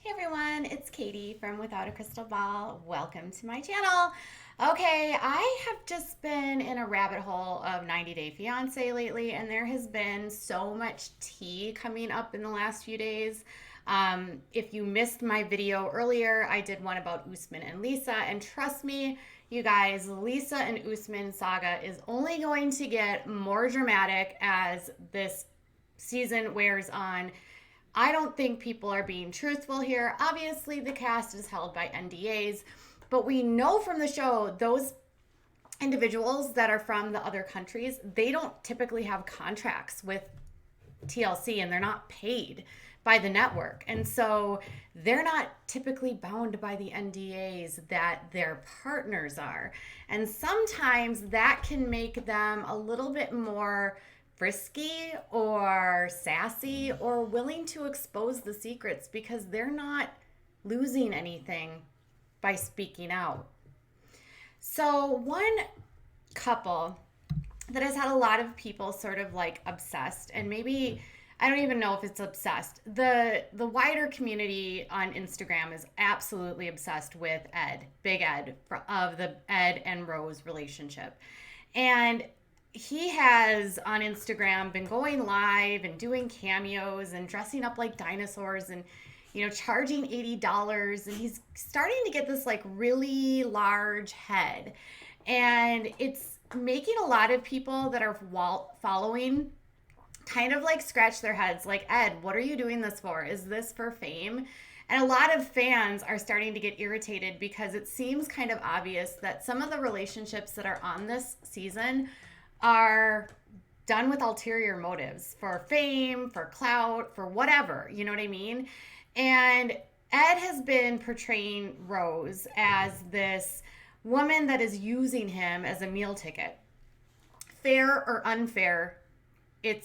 Hey everyone, it's Katie from Without a Crystal Ball. Welcome to my channel. Okay, I have just been in a rabbit hole of 90 Day Fiance lately, and there has been so much tea coming up in the last few days. If you missed my video earlier, I did one about Usman and Lisa, and trust me, you guys, Lisa and Usman saga is only going to get more dramatic as this season wears on. I don't think people are being truthful here. Obviously, the cast is held by NDAs, but we know from the show those individuals that are from the other countries, they don't typically have contracts with TLC and they're not paid by the network. And so they're not typically bound by the NDAs that their partners are. And sometimes that can make them a little bit more frisky or sassy or willing to expose the secrets because they're not losing anything by speaking out. So, one couple that has had a lot of people sort of like obsessed, and maybe I don't even know if it's obsessed. The wider community on Instagram is absolutely obsessed with Ed, Big Ed, of the Ed and Rose relationship. And he has on Instagram been going live and doing cameos and dressing up like dinosaurs and charging $80, and he's starting to get this like really large head. And it's making a lot of people that are following kind of like scratch their heads like, Ed, what are you doing this for? Is this for fame? And a lot of fans are starting to get irritated because it seems kind of obvious that some of the relationships that are on this season are done with ulterior motives for fame, for clout, for whatever, you know what I mean? And Ed has been portraying Rose as this woman that is using him as a meal ticket. Fair or unfair, it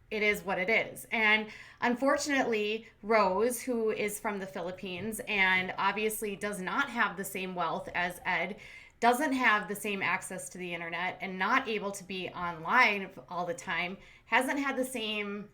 is what it is. And unfortunately, Rose, who is from the Philippines and obviously does not have the same wealth as Ed, doesn't have the same access to the internet and not able to be online all the time, hasn't had the same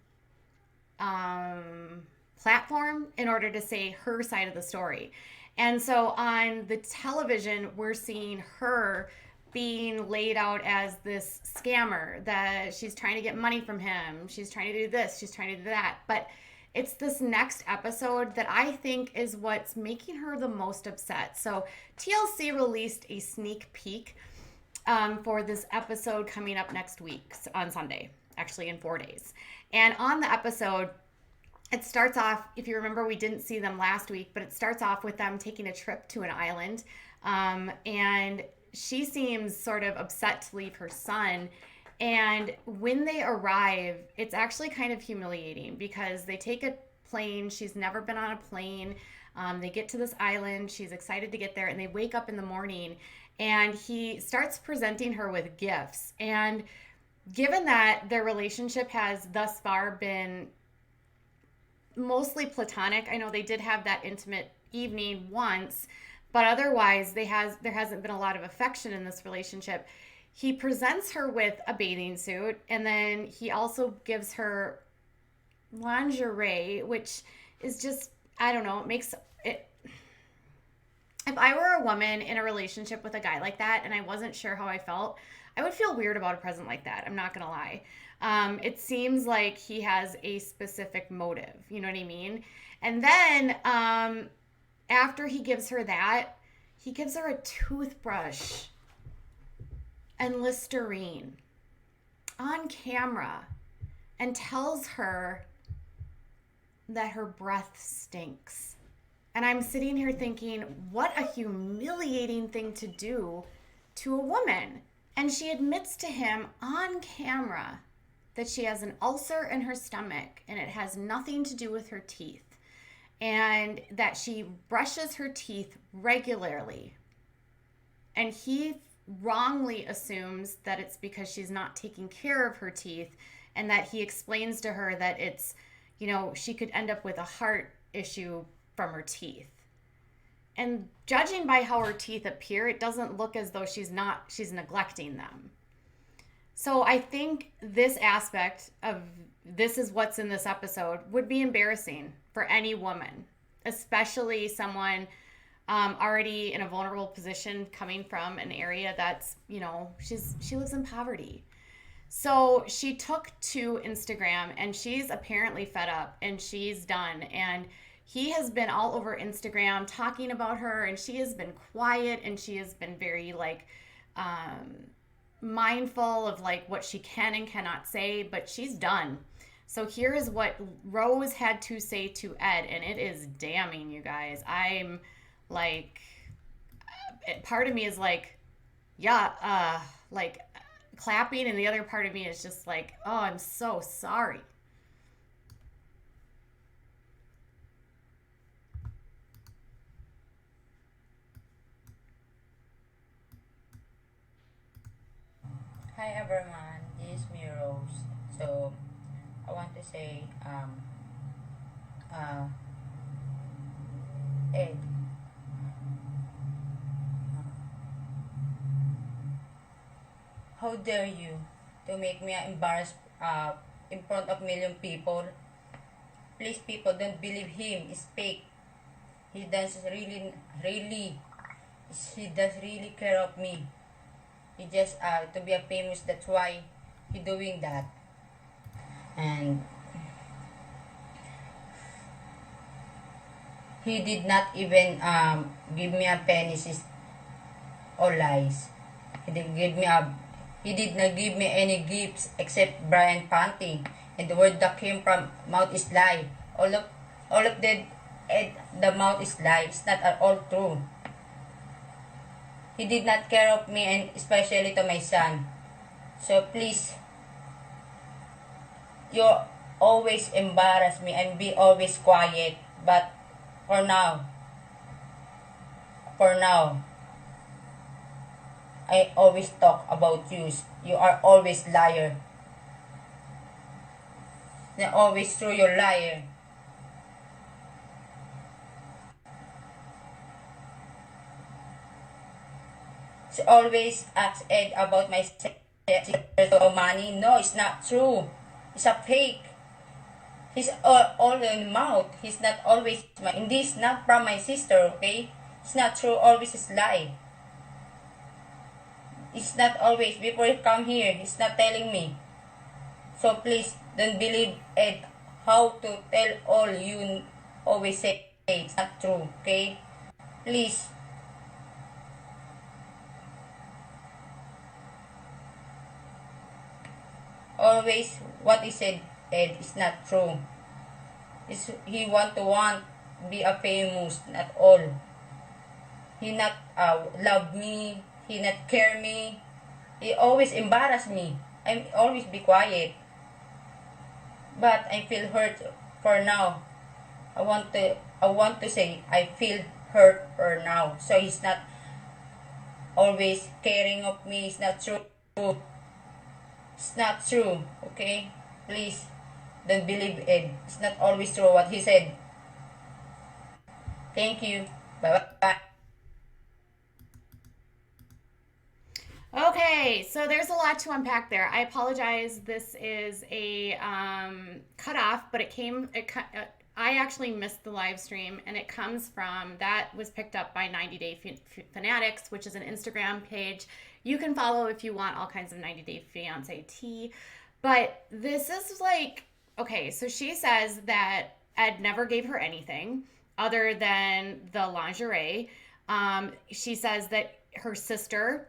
platform in order to say her side of the story. And so on the television, we're seeing her being laid out as this scammer, that she's trying to get money from him. She's trying to do this, she's trying to do that. But it's this next episode that I think is what's making her the most upset. So TLC released a sneak peek for this episode coming up next week on Sunday, actually in 4 days. And on the episode, it starts off, if you remember, we didn't see them last week, but it starts off with them taking a trip to an island. And she seems sort of upset to leave her son. And when they arrive, it's actually kind of humiliating because they take a plane. She's never been on a plane. They get to this island. She's excited to get there. And they wake up in the morning and he starts presenting her with gifts. And given that their relationship has thus far been mostly platonic, I know they did have that intimate evening once, but otherwise there hasn't been a lot of affection in this relationship. He presents her with a bathing suit, and then he also gives her lingerie, which is just, I don't know, it makes it. If I were a woman in a relationship with a guy like that and I wasn't sure how I felt, I would feel weird about a present like that. I'm not going to lie. It seems like he has a specific motive. You know what I mean? And then after he gives her that, he gives her a toothbrush and Listerine on camera and tells her that her breath stinks. And I'm sitting here thinking, what a humiliating thing to do to a woman. And she admits to him on camera that she has an ulcer in her stomach and it has nothing to do with her teeth, and that she brushes her teeth regularly. And he wrongly assumes that it's because she's not taking care of her teeth, and that he explains to her that it's, she could end up with a heart issue from her teeth. And judging by how her teeth appear, it doesn't look as though she's neglecting them. So I think this aspect of this is what's in this episode would be embarrassing for any woman. especially someone already in a vulnerable position coming from an area that's, she lives in poverty. So she took to Instagram and she's apparently fed up and she's done. And he has been all over Instagram talking about her, and she has been quiet and she has been very like mindful of like what she can and cannot say, but she's done. So here is what Rose had to say to Ed, and it is damning, you guys. I'm like, part of me is like, yeah, like clapping, and the other part of me is just like, oh, I'm so sorry. Hi everyone, this is me Rose. So I want to say, uh, Ed, how dare you to make me embarrassed in front of million people? Please, people, don't believe him. It's fake. He does really, he does really care of me. He just to be a famous. That's why he doing that. And he did not even give me a penny or lies. He didn't give me a he did not give me any gifts except Brian Panting. And the word that came from mouth is lie. All of the mouth is lie. It's not at all true. He did not care of me, and especially to my son. So please, you always embarrass me and be always quiet. But for now, for now, I always talk about you. You are always liar. You're always true, you're liar. She always asks Ed about my secret of money. No, it's not true. It's a fake. He's all in the mouth. He's not always my. And this not from my sister, okay? It's not true. Always is lie. It's not always. Before he come here, he's not telling me. So please, don't believe Ed. How to tell all you always say it's not true, okay? Please. Always what he said, Ed, is not true. He want be a famous, not all. He not love me. He not care me. He always embarrass me. I always be quiet. But I feel hurt for now. I want to say I feel hurt for now. So he's not always caring of me. It's not true. It's not true. Okay? Please don't believe it. It's not always true what he said. Thank you. Bye bye. Okay, so there's a lot to unpack there. I apologize. This is a cutoff, but I actually missed the live stream, and it comes from that was picked up by 90 Day Fanatics, which is an Instagram page. You can follow if you want all kinds of 90 Day Fiance tea. But this is like, okay, so she says that Ed never gave her anything other than the lingerie. She says that her sister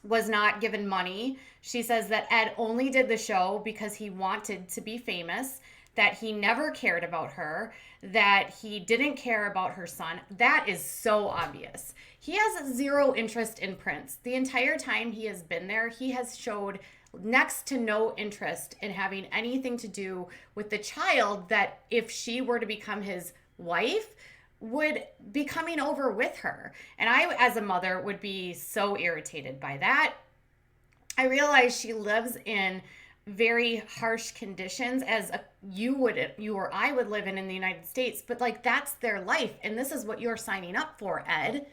was not given money. She says that Ed only did the show because he wanted to be famous, that he never cared about her, that he didn't care about her son. That is so obvious. He has zero interest in Prince. The entire time he has been there, he has showed next to no interest in having anything to do with the child that, if she were to become his wife, would be coming over with her. And I, as a mother, would be so irritated by that. I realize she lives in very harsh conditions, as you or I would live in the United States, but like, that's their life, and this is what you're signing up for, Ed.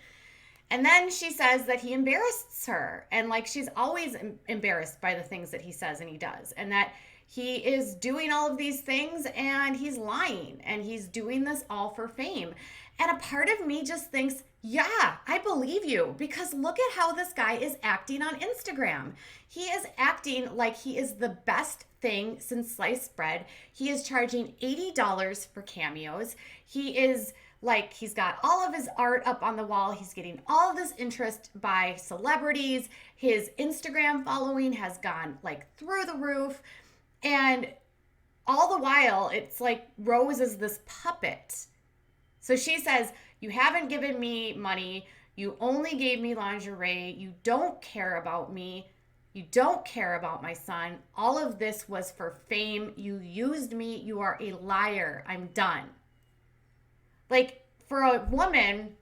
And then she says that he embarrasses her, and like, she's always embarrassed by the things that he says and he does, and that he is doing all of these things and he's lying and he's doing this all for fame. And a part of me just thinks, yeah, I believe you, because look at how this guy is acting on Instagram. He is acting like he is the best thing since sliced bread. He is charging $80 for cameos. He is like, he's got all of his art up on the wall. He's getting all of this interest by celebrities. His Instagram following has gone like through the roof. And all the while, it's like Rose is this puppet. So she says, you haven't given me money. You only gave me lingerie. You don't care about me. You don't care about my son. All of this was for fame. You used me. You are a liar. I'm done. Like, for a woman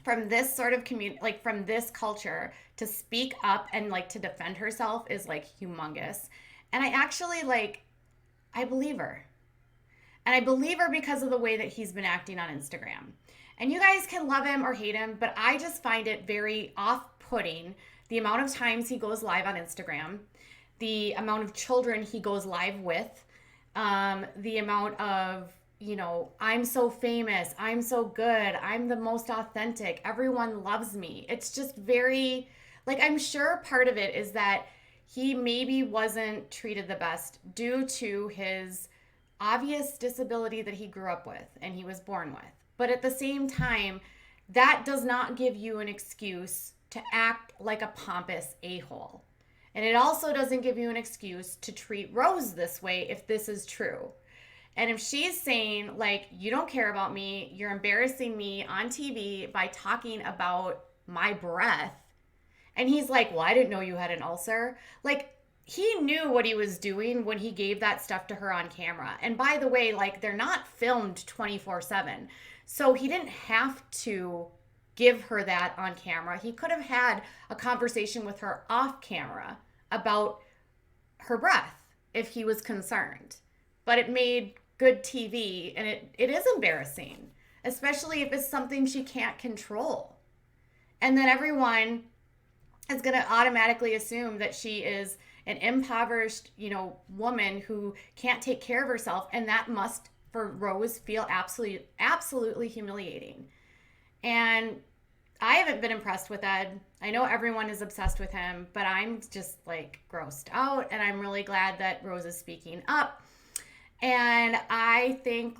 from this sort of community, like from this culture, to speak up and like to defend herself is like humongous. And I actually I believe her. And I believe her because of the way that he's been acting on Instagram. And you guys can love him or hate him, but I just find it very off-putting the amount of times he goes live on Instagram, the amount of children he goes live with, the amount of, I'm so famous, I'm so good, I'm the most authentic, everyone loves me. It's just very, I'm sure part of it is that he maybe wasn't treated the best due to his obvious disability that he grew up with and he was born with. But at the same time, that does not give you an excuse to act like a pompous a-hole. And it also doesn't give you an excuse to treat Rose this way if this is true. And if she's saying, you don't care about me, you're embarrassing me on TV by talking about my breath, and he's like, well, I didn't know you had an ulcer. He knew what he was doing when he gave that stuff to her on camera. And by the way, they're not filmed 24/7. So he didn't have to give her that on camera. He could have had a conversation with her off camera about her breath if he was concerned. But it made good TV, and it is embarrassing, especially if it's something she can't control. And then everyone is going to automatically assume that she is an impoverished, woman who can't take care of herself, and that must, for Rose, feel absolutely humiliating. And I haven't been impressed with Ed. I know everyone is obsessed with him, but I'm just grossed out, and I'm really glad that Rose is speaking up. And I think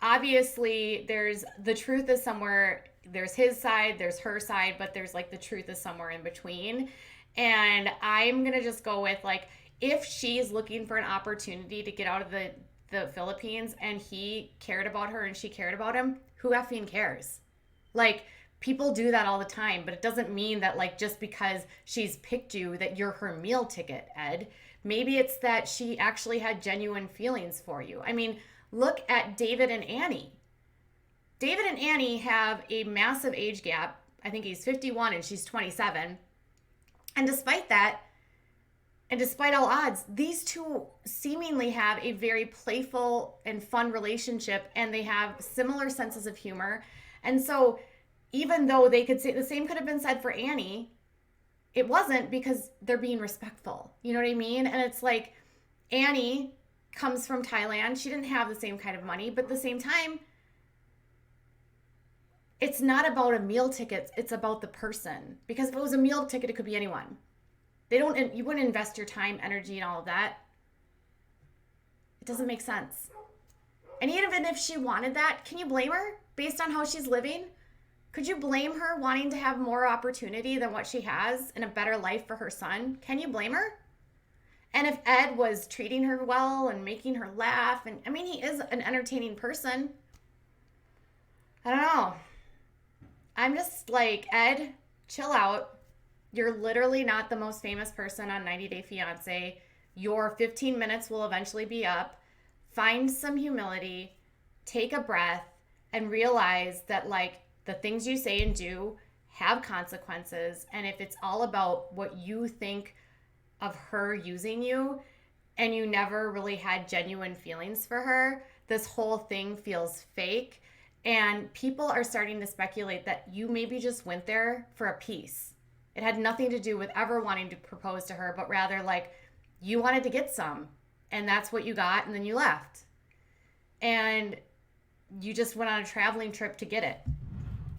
obviously the truth is somewhere. There's his side, there's her side, but there's the truth is somewhere in between. And I'm going to just go with if she's looking for an opportunity to get out of the Philippines and he cared about her and she cared about him, who effing cares? People do that all the time, but it doesn't mean that just because she's picked you that you're her meal ticket, Ed. Maybe it's that she actually had genuine feelings for you. I mean, look at David and Annie. David and Annie have a massive age gap. I think he's 51 and she's 27. And despite that, and despite all odds, these two seemingly have a very playful and fun relationship, and they have similar senses of humor. And so even though they could say the same could have been said for Annie, it wasn't, because they're being respectful. You know what I mean? And it's Annie comes from Thailand. She didn't have the same kind of money, but at the same time, it's not about a meal ticket. It's about the person. Because if it was a meal ticket, it could be anyone. You wouldn't invest your time, energy, and all of that. It doesn't make sense. And even if she wanted that, can you blame her based on how she's living? Could you blame her wanting to have more opportunity than what she has and a better life for her son? Can you blame her? And if Ed was treating her well and making her laugh, and I mean, he is an entertaining person. I don't know. I'm just Ed, chill out. You're literally not the most famous person on 90 Day Fiance. Your 15 minutes will eventually be up. Find some humility, take a breath, and realize that the things you say and do have consequences. And if it's all about what you think of her using you and you never really had genuine feelings for her, this whole thing feels fake. And people are starting to speculate that you maybe just went there for a piece. It had nothing to do with ever wanting to propose to her, but rather you wanted to get some. and that's what you got, and then you left. And you just went on a traveling trip to get it.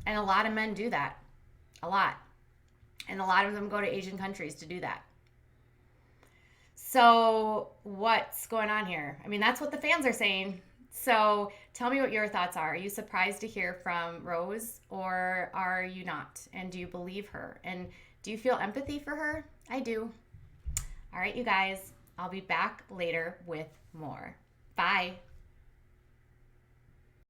And a lot of men do that. A lot. And a lot of them go to Asian countries to do that. So what's going on here? I mean, that's what the fans are saying. So tell me what your thoughts are. Are you surprised to hear from Rose, or are you not? And do you believe her? And do you feel empathy for her? I do. All right, you guys, I'll be back later with more. Bye.